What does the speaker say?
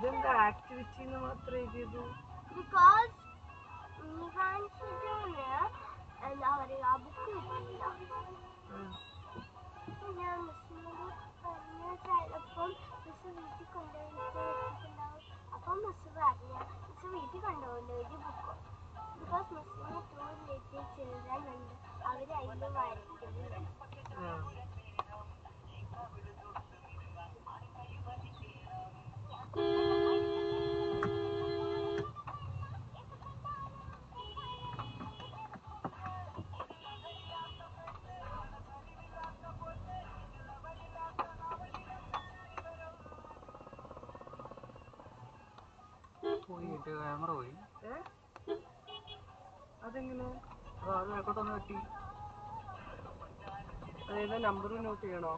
ഇതെന്താ ആക്ടിവിറ്റി എന്ന് മാത്രം എഴുതിയത്? ബിക്കോസ് എന്താ പറയുക ബുക്ക് കിട്ടിയില്ല. ഞാൻ മിസ്സിനോട് പറഞ്ഞ ചിലപ്പം മിസ് വീട്ടിൽ കൊണ്ടുപോയിട്ട് വെച്ചിട്ടുണ്ടാവും. അപ്പം മിസ് പറഞ്ഞ മിസ് വീട്ടിൽ കൊണ്ടുപോകില്ല ഒരു ബുക്ക്. ബിക്കോസ് മിസ്സിന് 2 ലിറ്റിൽ ചിൽഡ്രൻ ഉണ്ട്, അവർ അതിൽ വരയ്ക്കുന്നുണ്ട്. ക്യാമറ പോയി. അതെങ്ങനെ? അത് മേക്കോട്ടൊന്ന് പറ്റി. അതേതാ നമ്പർ നോട്ട് ചെയ്യണോ?